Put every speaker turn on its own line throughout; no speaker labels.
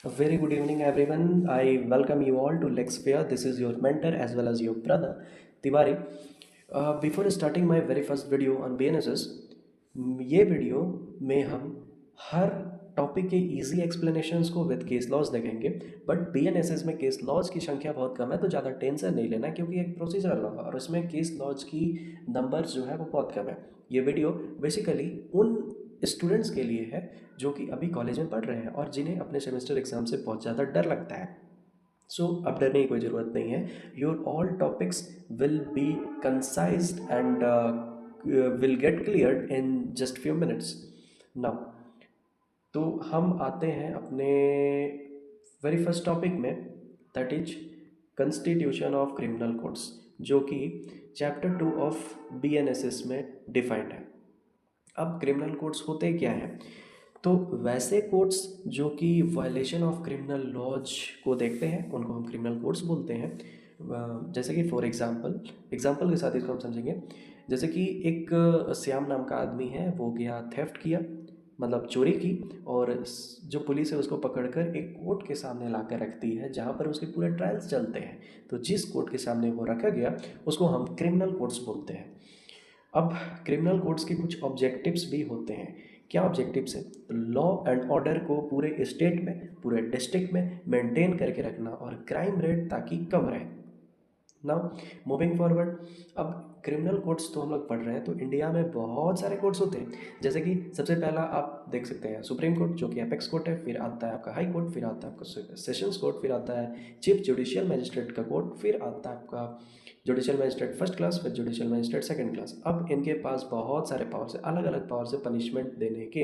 A very good evening, everyone. I welcome you all to Lexphere. This is your mentor as well as your brother, Tiwari. Before starting my very first video on BNSS, ये video में हम हर topic के easy explanations को with case laws देखेंगे। But BNSS में case laws की संख्या बहुत कम है, तो ज़्यादा टेंशन नहीं लेना, क्योंकि एक प्रोसीजरल लॉ है और उसमें केस लॉज की नंबर्स जो है वो बहुत कम है। ये वीडियो बेसिकली उन स्टूडेंट्स के लिए है जो कि अभी कॉलेज में पढ़ रहे हैं और जिन्हें अपने सेमेस्टर एग्जाम से बहुत ज़्यादा डर लगता है। सो अब डरने की कोई ज़रूरत नहीं है। Your all topics will be concised and will get cleared in just few minutes. Now तो हम आते हैं अपने वेरी फर्स्ट टॉपिक में, that is constitution of criminal codes, जो कि चैप्टर 2 ऑफ बीएनएसएस में डिफाइंड है। अब क्रिमिनल कोड्स होते क्या हैं? तो वैसे कोड्स जो कि वायलेशन ऑफ क्रिमिनल लॉज को देखते हैं उनको हम क्रिमिनल कोड्स बोलते हैं। जैसे कि फॉर एग्जांपल के साथ इसको हम समझेंगे। जैसे कि एक श्याम नाम का आदमी है, वो गया थेफ्ट किया, मतलब चोरी की, और जो पुलिस है उसको पकड़कर एक कोर्ट के सामने ला कर रखती है, जहाँ पर उसके पूरे ट्रायल्स चलते हैं। तो जिस कोर्ट के सामने वो रखा गया उसको हम क्रिमिनल कोड्स बोलते हैं। अब क्रिमिनल कोड्स के कुछ ऑब्जेक्टिव्स भी होते हैं। क्या ऑब्जेक्टिव्स है? लॉ एंड ऑर्डर को पूरे स्टेट में, पूरे डिस्ट्रिक्ट में मेंटेन करके रखना और क्राइम रेट ताकि कम रहे। नाउ मूविंग फॉरवर्ड, अब क्रिमिनल कोड्स तो हम लोग पढ़ रहे हैं, तो इंडिया में बहुत सारे कोड्स होते हैं। जैसे कि सबसे पहला आप देख सकते हैं सुप्रीम कोर्ट, जो कि एपेक्स कोर्ट है, फिर आता है आपका हाई कोर्ट, फिर आता है आपका सेशंस कोर्ट, फिर आता है चीफ जुडिशियल मजिस्ट्रेट का कोर्ट, फिर आता है आपका जुडिशियल मजिस्ट्रेट फर्स्ट क्लास, फिर जुडिशियल मजिस्ट्रेट सेकंड क्लास। अब इनके पास बहुत सारे पावर्स है, अलग अलग पावर्स है पनिशमेंट देने के।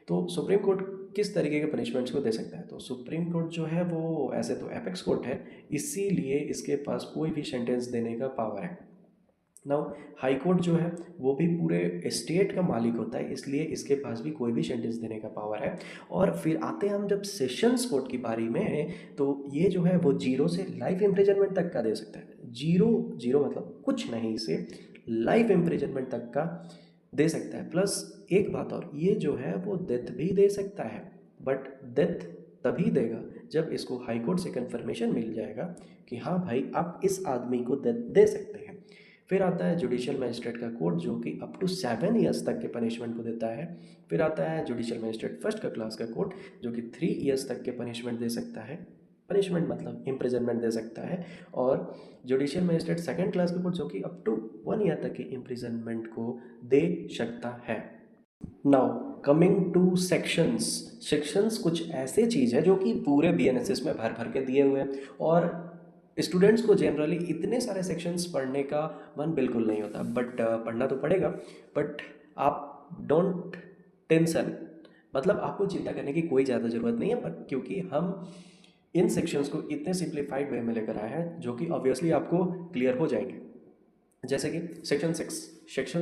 तो सुप्रीम कोर्ट किस तरीके के पनिशमेंट्स को दे सकता है? तो सुप्रीम कोर्ट जो है वो ऐसे तो एपेक्स कोर्ट है, इसीलिए इसके पास कोई भी सेंटेंस देने का पावर है। नाउ हाई कोर्ट जो है वो भी पूरे स्टेट का मालिक होता है, इसलिए इसके पास भी कोई भी सेंटेंस देने का पावर है। और फिर आते हैं हम जब सेशंस कोर्ट की बारी में, तो ये जो है वो 0 से लाइफ इम्प्रिजनमेंट तक का दे सकता है। जीरो जीरो मतलब कुछ नहीं से लाइफ इम्प्रिजनमेंट तक का दे सकता है। प्लस एक बात और, ये जो है वो डेथ भी दे सकता है, बट डेथ तभी देगा जब इसको हाई कोर्ट से कन्फर्मेशन मिल जाएगा कि हाँ भाई आप इस आदमी को डेथ दे सकते हैं। फिर आता है जुडिशियल मजिस्ट्रेट का कोर्ट, जो कि अप टू 7 ईयर्स तक के पनिशमेंट को देता है। फिर आता है जुडिशियल मजिस्ट्रेट फर्स्ट का क्लास का कोर्ट, जो कि 3 ईयर्स तक के पनिशमेंट दे सकता है। पनिशमेंट मतलब इम्प्रिजनमेंट दे सकता है। और जुडिशियल मजिस्ट्रेट सेकंड क्लास का कोर्ट, जो कि अप टू 1 ईयर तक के इम्प्रिजनमेंट को दे सकता है। Now coming two sections. Sections कुछ ऐसे चीज़ है जो कि पूरे बीएनएसएस में भर भर के दिए हुए हैं, और स्टूडेंट्स को जनरली इतने सारे सेक्शंस पढ़ने का मन बिल्कुल नहीं होता, बट पढ़ना तो पड़ेगा। बट आप डोंट टेंशन, मतलब आपको चिंता करने की कोई ज़्यादा ज़रूरत नहीं है, बट क्योंकि हम इन सेक्शंस को इतने सिंप्लीफाइड वे में लेकर आए हैं जो कि ऑब्वियसली आपको क्लियर हो जाएंगे। जैसे कि सेक्शन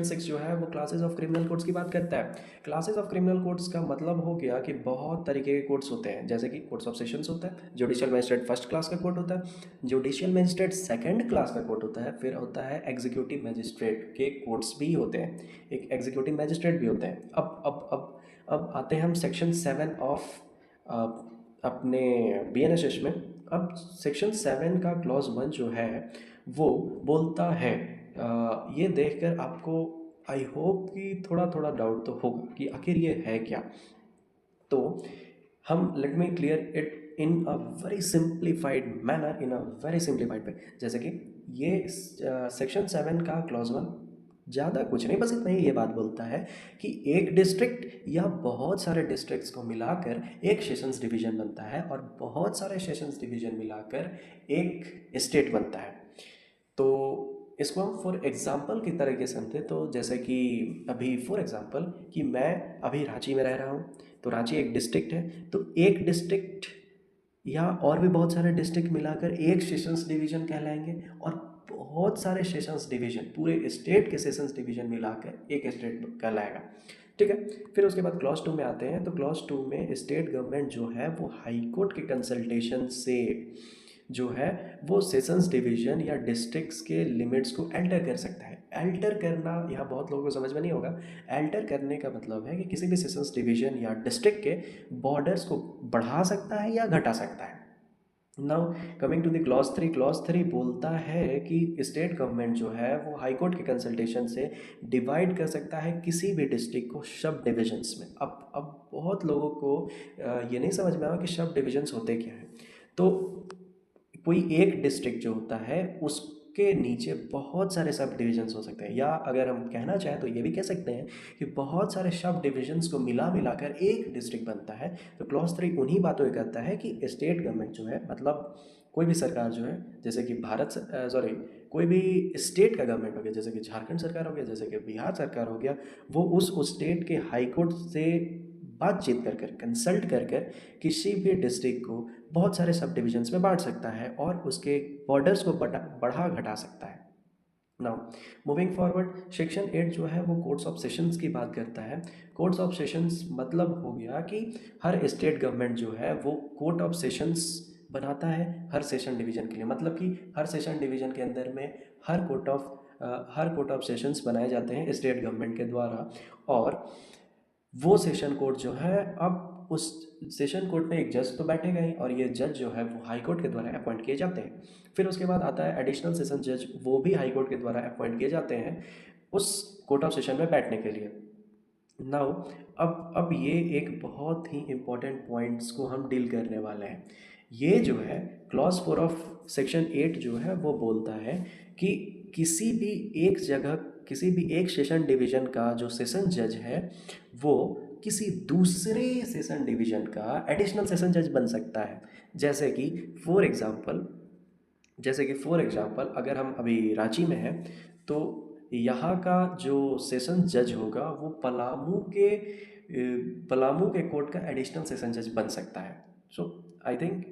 6 जो है वो क्लासेस ऑफ क्रिमिनल कोड्स की बात करता है। क्लासेस ऑफ क्रिमिनल कोड्स का मतलब हो गया कि बहुत तरीके के कोड्स होते हैं। जैसे कि कोर्ट्स ऑफ सेशंस होता है, जुडिशियल मजिस्ट्रेट फर्स्ट क्लास का कोर्ट होता है, जुडिशियल मजिस्ट्रेट सेकंड क्लास का कोर्ट होता है, फिर होता है एग्जीक्यूटिव मजिस्ट्रेट के कोर्ट्स भी होते हैं, एक एग्जीक्यूटिव मजिस्ट्रेट भी होते हैं। अब आते हैं हम सेक्शन 7 ऑफ अपने बीएनएसएस में। अब सेक्शन 7 का क्लॉज 1 जो है वो बोलता है, ये देखकर आपको आई होप कि थोड़ा थोड़ा डाउट तो होगा कि आखिर ये है क्या। तो हम let me clear it in a very simplified manner, in a very simplified वे। जैसे कि ये सेक्शन 7 का क्लॉज 1 ज़्यादा कुछ नहीं, बस इतना ही ये बात बोलता है कि एक डिस्ट्रिक्ट या बहुत सारे डिस्ट्रिक्ट्स को मिलाकर एक सेशंस डिवीज़न बनता है, और बहुत सारे सेशंस डिवीज़न मिलाकर एक स्टेट बनता है। तो इसको हम फॉर एग्ज़ाम्पल की तरीके से समझते, तो जैसे कि अभी फॉर एग्ज़ाम्पल कि मैं अभी रांची में रह रहा हूँ, तो रांची एक डिस्ट्रिक्ट है, तो एक डिस्ट्रिक्ट या और भी बहुत सारे डिस्ट्रिक्ट मिलाकर एक सेशंस डिवीज़न कहलाएंगे, और बहुत सारे सेशंस डिवीज़न, पूरे स्टेट के सेशंस डिवीज़न मिलाकर एक स्टेट कहलाएगा। ठीक है। फिर उसके बाद क्लॉज 2 में आते हैं, तो क्लॉज 2 में स्टेट गवर्नमेंट जो है वो हाई कोर्ट के कंसल्टेशन से जो है वो सेशंस डिवीज़न या डिस्ट्रिक्ट्स के लिमिट्स को एंटर कर सकता है। एल्टर करना यहाँ बहुत लोगों को समझ में नहीं होगा। एल्टर करने का मतलब है कि किसी भी सेशंस डिवीज़न या डिस्ट्रिक्ट के बॉर्डर्स को बढ़ा सकता है या घटा सकता है। Now coming to the clause 3 बोलता है कि स्टेट गवर्नमेंट जो है वो हाई कोर्ट के कंसल्टेशन से डिवाइड कर सकता है किसी भी डिस्ट्रिक्ट को सब डिविजन्स में। अब बहुत लोगों को ये नहीं समझ में आया कि सब डिविजन्स होते क्या हैं। तो कोई एक डिस्ट्रिक्ट जो होता है उसके नीचे बहुत सारे सब डिविजन्स हो सकते हैं, या अगर हम कहना चाहें तो ये भी कह सकते हैं कि बहुत सारे सब डिविजन्स को मिलाकर एक डिस्ट्रिक्ट बनता है। तो क्लॉज 3 उन्हीं बातों को कहता है कि स्टेट गवर्नमेंट जो है, मतलब कोई भी सरकार जो है, जैसे कि कोई भी स्टेट का गवर्नमेंट हो गया, जैसे कि झारखंड सरकार हो गया, जैसे कि बिहार सरकार हो गया, वो उस स्टेट के हाई कोर्ट से बातचीत कर कंसल्ट कर किसी भी डिस्ट्रिक्ट को बहुत सारे सब डिविजन्स में बांट सकता है और उसके बॉर्डर्स को बढ़ा घटा सकता है। नाउ मूविंग फॉरवर्ड, सेक्शन 8 जो है वो कोर्ट्स ऑफ सेशंस की बात करता है। कोर्ट्स ऑफ सेशंस मतलब हो गया कि हर स्टेट गवर्नमेंट जो है वो कोर्ट ऑफ सेशंस बनाता है हर सेशन डिवीज़न के लिए। मतलब कि हर सेशन डिवीज़न के अंदर में हर कोर्ट ऑफ सेशंस बनाए जाते हैं स्टेट गवर्नमेंट के द्वारा, और वो सेशन कोर्ट जो है, अब उस सेशन कोर्ट में एक जज तो बैठेगा ही, और ये जज जो है वो हाई कोर्ट के द्वारा अपॉइंट किए जाते हैं। फिर उसके बाद आता है एडिशनल सेशन जज, वो भी हाई कोर्ट के द्वारा अपॉइंट किए जाते हैं उस कोर्ट ऑफ सेशन में बैठने के लिए। नाउ अब ये एक बहुत ही इम्पोर्टेंट पॉइंट्स को हम डील करने वाले हैं। ये जो है क्लॉज 4 ऑफ सेक्शन 8 जो है वो बोलता है कि किसी भी एक सेशन डिवीज़न का जो सेशन जज है वो किसी दूसरे सेशन डिवीज़न का एडिशनल सेशन जज बन सकता है। जैसे कि फॉर एग्जांपल अगर हम अभी रांची में हैं, तो यहाँ का जो सेशन जज होगा वो पलामू के कोर्ट का एडिशनल सेशन जज बन सकता है। So I think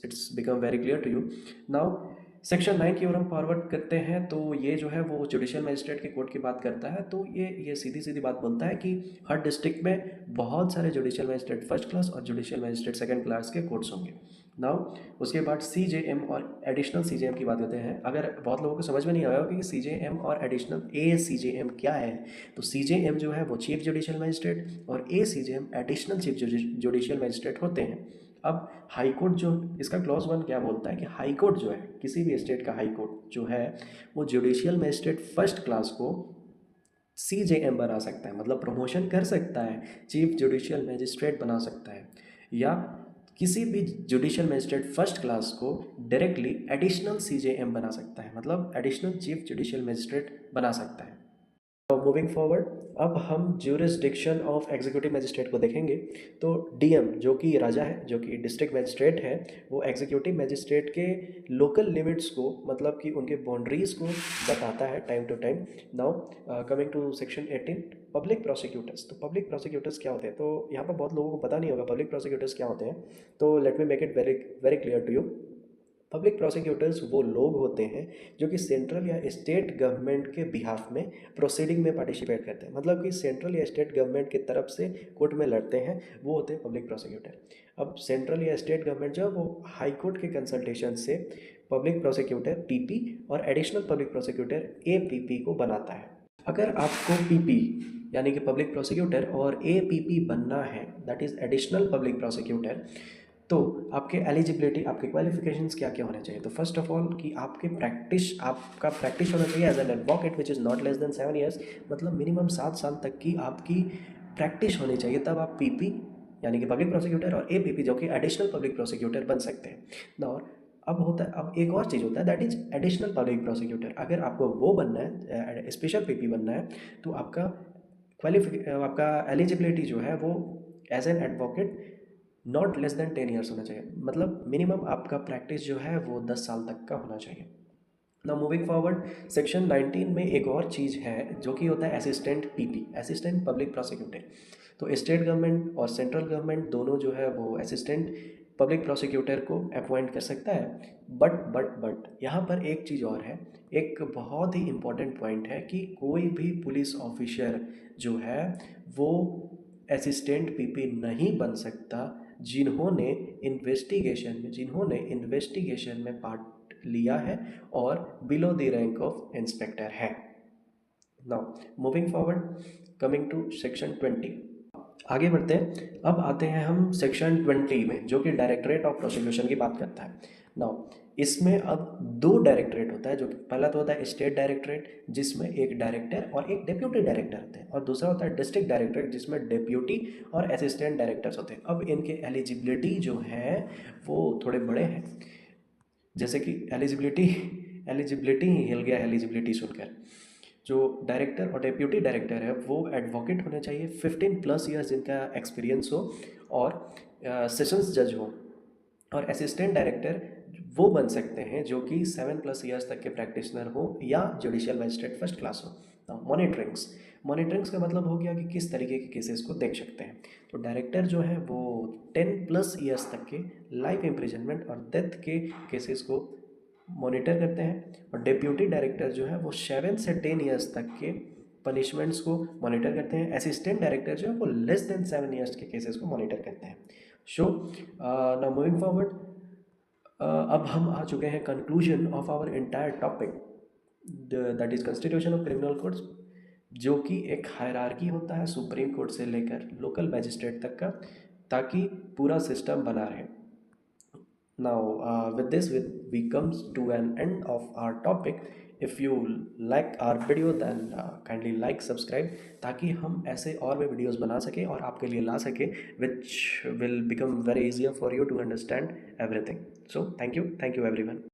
it's become very clear to you. Now section 9 की ओर हम फॉरवर्ड करते हैं, तो ये जो है वो जुडिशियल मजिस्ट्रेट के कोर्ट की बात करता है। तो ये सीधी सीधी बात बोलता है कि हर डिस्ट्रिक्ट में बहुत सारे जुडिशियल मजिस्ट्रेट फर्स्ट क्लास और जुडिशियल मजिस्ट्रेट सेकंड क्लास के कोर्ट्स होंगे। नाउ उसके बाद CJM और एडिशनल CJM की बात करते हैं। अगर बहुत लोगों को समझ में नहीं आया कि CJM और एडिशनल ACJM क्या है, तो CJM जो है वो चीफ जुडिशियल मजिस्ट्रेट और ACJM additional chief judicial magistrate होते हैं। अब हाई कोर्ट जो, इसका क्लॉज 1 क्या बोलता है कि हाई कोर्ट जो है, किसी भी स्टेट का हाई कोर्ट जो है वो जुडिशियल मजिस्ट्रेट फर्स्ट क्लास को CJM बना सकता है, मतलब प्रमोशन कर सकता है, चीफ जुडिशियल मजिस्ट्रेट बना सकता है, या किसी भी जुडिशियल मजिस्ट्रेट फर्स्ट क्लास को डायरेक्टली एडिशनल CJM बना सकता है, मतलब एडिशनल चीफ जुडिशियल मजिस्ट्रेट बना सकता है। मूविंग फॉरवर्ड, अब हम ज्यूरिसडिक्शन ऑफ एग्जीक्यूटिव मजिस्ट्रेट को देखेंगे। तो DM जो कि राजा है, जो कि डिस्ट्रिक्ट मजिस्ट्रेट है, वो एग्जीक्यूटिव मजिस्ट्रेट के लोकल लिमिट्स को, मतलब कि उनके बाउंड्रीज़ को बताता है time to time. Now coming to section 18, public prosecutors. तो पब्लिक प्रोसिक्यूटर्स क्या होते हैं, तो यहाँ पर बहुत लोगों को पता नहीं होगा पब्लिक प्रोसिक्यूटर्स क्या होते हैं। तो let me make it very very clear to you. Public prosecutors वो लोग होते हैं जो कि सेंट्रल या स्टेट गवर्नमेंट के बिहाफ में प्रोसीडिंग में पार्टिसिपेट करते हैं, मतलब कि सेंट्रल या स्टेट गवर्नमेंट की तरफ से कोर्ट में लड़ते हैं, वो होते हैं पब्लिक प्रोसिक्यूटर। अब सेंट्रल या स्टेट गवर्नमेंट जो है वो हाई कोर्ट के कंसल्टेशन से पब्लिक प्रोसिक्यूटर PP और एडिशनल पब्लिक प्रोसिक्यूटर APP को बनाता है। अगर आपको PP यानी कि पब्लिक प्रोसिक्यूटर और APP बनना है, that is additional public prosecutor, तो आपके एलिजिबिलिटी, आपके क्वालिफिकेशंस क्या क्या होने चाहिए। तो फर्स्ट ऑफ ऑल कि आपका प्रैक्टिस होना चाहिए as an advocate which is not less than 7 years, मतलब मिनिमम 7 साल तक की आपकी प्रैक्टिस होनी चाहिए, तब आप PP यानी कि पब्लिक प्रोसिक्यूटर और APP जो कि एडिशनल पब्लिक प्रोसिक्यूटर बन सकते हैं। और अब एक और चीज़ होता है, that is additional public prosecutor. अगर आपको वो बनना है, स्पेशल PP बनना है, तो आपका एलिजिबिलिटी जो है वो as an advocate not less than 10 years होना चाहिए, मतलब मिनिमम आपका प्रैक्टिस जो है वो 10 साल तक का होना चाहिए। ना मूविंग फॉरवर्ड, सेक्शन 19 में एक और चीज़ है जो कि होता है assistant PP, assistant public prosecutor. तो स्टेट गवर्नमेंट और सेंट्रल गवर्नमेंट दोनों जो है वो असिस्टेंट पब्लिक प्रोसिक्यूटर को अपॉइंट कर सकता है। बट यहाँ पर एक चीज़ और है, एक बहुत ही इम्पॉर्टेंट पॉइंट है कि कोई भी पुलिस ऑफिसर जो है वो असिस्टेंट PP नहीं बन सकता जिन्होंने इन्वेस्टिगेशन में पार्ट लिया है और below the rank of inspector है। Now moving forward, coming to section 20। आगे बढ़ते हैं। अब आते हैं हम सेक्शन 20 में, जो कि डायरेक्टरेट ऑफ प्रोसिक्यूशन की बात करता है। नाउ इसमें अब दो डायरेक्टरेट होता है, जो कि पहला तो होता है स्टेट डायरेक्टरेट, जिसमें एक डायरेक्टर और एक डेप्यूटी डायरेक्टर होते हैं, और दूसरा होता है डिस्ट्रिक्ट डायरेक्टरेट, जिसमें डेप्यूटी और असिस्टेंट डायरेक्टर्स होते हैं। अब इनके एलिजिबिलिटी जो है वो थोड़े बड़े हैं। जैसे कि एलिजिबिलिटी, एलिजिबिलिटी ही हिल गया एलिजिबिलिटी सुनकर। जो डायरेक्टर और डेप्यूटी डायरेक्टर है वो एडवोकेट होने चाहिए, 15+ ईयर्स जिनका एक्सपीरियंस हो, और सेशंस जज हो। और असिस्टेंट डायरेक्टर वो बन सकते हैं जो कि 7+ ईयर्स तक के प्रैक्टिशनर हो या जुडिशियल मजिस्ट्रेट फर्स्ट क्लास हो। मॉनिटरिंग्स, मॉनिटरिंग्स का मतलब हो गया कि किस तरीके के केसेस को देख सकते हैं। तो डायरेक्टर जो है वो 10+ ईयर्स तक के लाइफ इम्प्रिजनमेंट और डेथ के केसेस को मॉनिटर करते हैं, और डेप्यूटी डायरेक्टर जो है वो 7 से 10 ईयर्स तक के पनिशमेंट्स को मॉनिटर करते हैं। असिस्टेंट डायरेक्टर जो है वो लेस देन 7 ईयर्स के केसेस को मॉनिटर करते हैं। सो नाउ मूविंग फॉरवर्ड, अब हम आ चुके हैं conclusion of our entire topic, that is constitution of criminal codes, जो कि एक हायरार्की होता है सुप्रीम कोर्ट से लेकर लोकल मैजिस्ट्रेट तक का, ताकि पूरा सिस्टम बना रहे। Now, with this, we comes to an end of our topic. If you like our video, then kindly like, subscribe, ताकि हम ऐसे और भी वीडियोस बना सके और आपके लिए ला सके, which will become very easier for you to understand everything. So, thank you everyone.